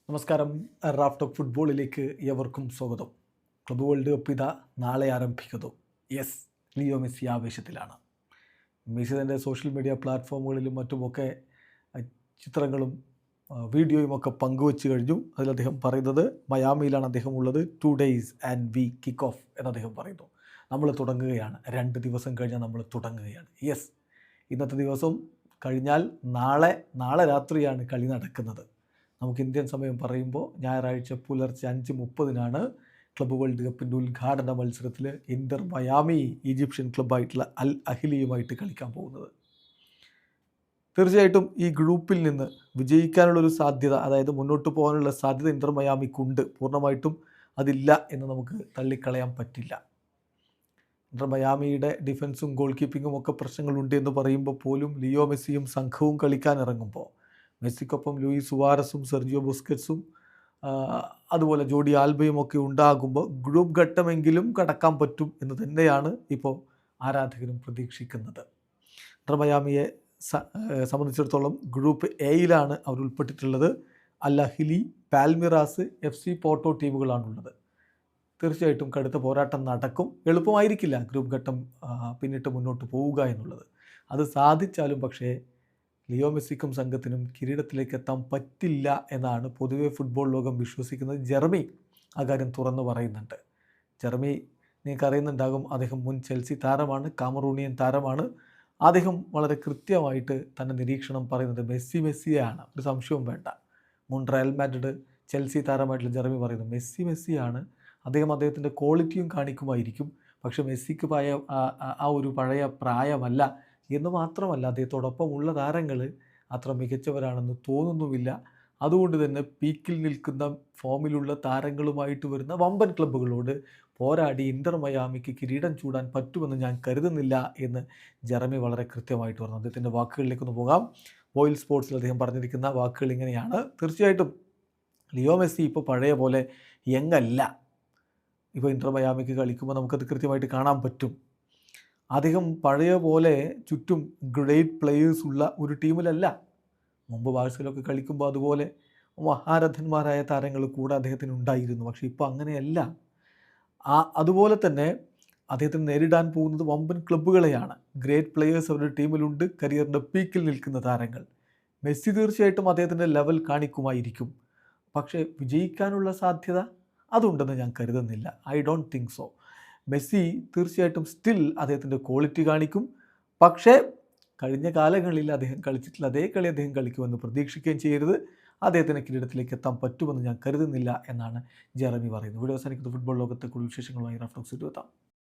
നമസ്കാരം. Raf talk ഫുട്ബോളിലേക്ക് ഏവർക്കും സ്വാഗതം. ക്ലബ്ബ് വേൾഡ് കപ്പ് ഇതാ നാളെ ആരംഭിക്കുന്നു. യെസ്, ലിയോ മെസ്സി ആവേശത്തിലാണ്. മെസ്സി തൻ്റെ സോഷ്യൽ മീഡിയ പ്ലാറ്റ്ഫോമുകളിലും മറ്റുമൊക്കെ ചിത്രങ്ങളും വീഡിയോയും ഒക്കെ പങ്കുവച്ച് കഴിഞ്ഞു. അതിൽ അദ്ദേഹം പറയുന്നത് മയാമിയിലാണ് അദ്ദേഹം ഉള്ളത്. 2 days and we kick off എന്ന് അദ്ദേഹം പറയുന്നു. നമ്മൾ തുടങ്ങുകയാണ്. 2 ദിവസം കഴിഞ്ഞാൽ നമ്മൾ തുടങ്ങുകയാണ്. യെസ്, ഇന്നത്തെ ദിവസം കഴിഞ്ഞാൽ നാളെ രാത്രിയാണ് കളി നടക്കുന്നത്. നമുക്ക് ഇന്ത്യൻ സമയം പറയുമ്പോൾ ഞായറാഴ്ച പുലർച്ചെ 5:30 ക്ലബ്ബ് വേൾഡ് കപ്പിൻ്റെ ഉദ്ഘാടന മത്സരത്തിൽ ഇന്റർ മയാമി ഈജിപ്ഷ്യൻ ക്ലബ്ബായിട്ടുള്ള അൽ അഹിലിയുമായിട്ട് കളിക്കാൻ പോകുന്നത്. തീർച്ചയായിട്ടും ഈ ഗ്രൂപ്പിൽ നിന്ന് വിജയിക്കാനുള്ളൊരു സാധ്യത, അതായത് മുന്നോട്ട് പോകാനുള്ള സാധ്യത ഇന്റർ മയാമിക്കുണ്ട്. പൂർണ്ണമായിട്ടും അതില്ല എന്ന് നമുക്ക് തള്ളിക്കളയാൻ പറ്റില്ല. ഇന്റർ മയാമിയുടെ ഡിഫൻസും ഗോൾ കീപ്പിങ്ങും ഒക്കെ പ്രശ്നങ്ങളുണ്ട് എന്ന് പറയുമ്പോൾ പോലും ലിയോ മെസ്സിയും സംഘവും കളിക്കാൻ ഇറങ്ങുമ്പോൾ മെസ്സിക്കൊപ്പം ലൂയിസ് സുവാരസും സെർജിയോ ബുസ്കറ്റ്സും അതുപോലെ ജോഡി ആൽബയും ഒക്കെ ഉണ്ടാകുമ്പോൾ ഗ്രൂപ്പ് ഘട്ടമെങ്കിലും കടക്കാൻ പറ്റും എന്ന് തന്നെയാണ് ഇപ്പോൾ ആരാധകരും പ്രതീക്ഷിക്കുന്നത്. ഇന്റർ മയാമിയെ സംബന്ധിച്ചിടത്തോളം ഗ്രൂപ്പ് എയിലാണ് അവർ ഉൾപ്പെട്ടിട്ടുള്ളത്. അൽ അഹിലി, പാൽമിറാസ്, FC പോർട്ടോ ടീമുകളാണുള്ളത്. തീർച്ചയായിട്ടും കടുത്ത പോരാട്ടം നടക്കും. എളുപ്പമായിരിക്കില്ല ഗ്രൂപ്പ് ഘട്ടം പിന്നിട്ട് മുന്നോട്ട് പോവുക എന്നുള്ളത്. അത് സാധിച്ചാലും പക്ഷേ ലിയോ മെസ്സിക്കും സംഘത്തിനും കിരീടത്തിലേക്ക് എത്താൻ പറ്റില്ല എന്നാണ് പൊതുവെ ഫുട്ബോൾ ലോകം വിശ്വസിക്കുന്നത്. ജെർമി ആ കാര്യം തുറന്നു പറയുന്നുണ്ട്. ജെർമി നിങ്ങൾക്ക് അറിയുന്നുണ്ടാകും, അദ്ദേഹം മുൻ ചെൽസി താരമാണ്, കാമറൂണിയൻ താരമാണ്. അദ്ദേഹം വളരെ കൃത്യമായിട്ട് തൻ്റെ നിരീക്ഷണം പറയുന്നത് മെസ്സിയാണ്, ഒരു സംശയവും വേണ്ട. മുൻ റയൽ മാഡ്രിഡ്, ചെൽസി താരമായിട്ടുള്ള ജെർമി പറയുന്നത് മെസ്സിയാണ്. അദ്ദേഹത്തിൻ്റെ ക്വാളിറ്റിയും കാണിക്കുമായിരിക്കും. പക്ഷേ മെസ്സിക്ക് ആ ഒരു പഴയ പ്രായമല്ല എന്ന് മാത്രമല്ല, അദ്ദേഹത്തോടൊപ്പമുള്ള താരങ്ങൾ അത്ര മികച്ചവരാണെന്ന് തോന്നുന്നുമില്ല. അതുകൊണ്ട് തന്നെ പീക്കിൽ നിൽക്കുന്ന ഫോമിലുള്ള താരങ്ങളുമായിട്ട് വരുന്ന വമ്പൻ ക്ലബ്ബുകളോട് പോരാടി ഇന്റർ മയാമിക്ക് കിരീടം ചൂടാൻ പറ്റുമെന്ന് ഞാൻ കരുതുന്നില്ല എന്ന് ജെറമി വളരെ കൃത്യമായിട്ട് പറഞ്ഞു. അദ്ദേഹത്തിൻ്റെ വാക്കുകളിലേക്കൊന്ന് പോകാം. ബോയിൽ സ്പോർട്സിൽ അദ്ദേഹം പറഞ്ഞിരിക്കുന്ന വാക്കുകൾ ഇങ്ങനെയാണ്. തീർച്ചയായിട്ടും ലിയോ മെസ്സി ഇപ്പോൾ പഴയ പോലെ യങ്ങല്ല. ഇപ്പോൾ ഇന്റർ മയാമിക്ക് കളിക്കുമ്പോൾ നമുക്കത് കൃത്യമായിട്ട് കാണാൻ പറ്റും. അദ്ദേഹം പഴയ പോലെ ചുറ്റും ഗ്രേറ്റ് പ്ലെയേഴ്സ് ഉള്ള ഒരു ടീമിലല്ല. മുമ്പ് ബാഴ്സയിലൊക്കെ കളിക്കുമ്പോൾ അതുപോലെ മഹാരഥന്മാരായ താരങ്ങൾ കൂടെ അദ്ദേഹത്തിന് ഉണ്ടായിരുന്നു. പക്ഷേ ഇപ്പോൾ അങ്ങനെയല്ല. അതുപോലെ തന്നെ അദ്ദേഹത്തിന് നേരിടാൻ പോകുന്നത് വമ്പൻ ക്ലബ്ബുകളെയാണ്. ഗ്രേറ്റ് പ്ലെയേഴ്സ് അവരുടെ ടീമിലുണ്ട്, കരിയറിൻ്റെ പീക്കിൽ നിൽക്കുന്ന താരങ്ങൾ. മെസ്സി തീർച്ചയായിട്ടും അദ്ദേഹത്തിൻ്റെ ലെവൽ കാണിക്കുമായിരിക്കും. പക്ഷേ വിജയിക്കാനുള്ള സാധ്യത അതുണ്ടെന്ന് ഞാൻ കരുതുന്നില്ല. I don't think so. Messi തീർച്ചയായിട്ടും സ്റ്റിൽ അദ്ദേഹത്തിൻ്റെ ക്വാളിറ്റി കാണിക്കും. പക്ഷേ കഴിഞ്ഞ കാലങ്ങളിൽ അദ്ദേഹം കളിച്ചിട്ടുള്ള അതേ കളി അദ്ദേഹം കളിക്കുമെന്ന് പ്രതീക്ഷിക്കുകയും ചെയ്യരുത്. അദ്ദേഹത്തിന് കിരീടത്തിലേക്ക് എത്താൻ പറ്റുമെന്ന് ഞാൻ കരുതുന്നില്ല എന്നാണ് ജെറമി പറയുന്നത്. വീഡിയോ അവസാനിക്കുന്ന ഫുട്ബോൾ ലോകത്തെ കൂടുതൽ വിശേഷങ്ങളുമായി റാഫ് ടോക്സിൽ എത്താം.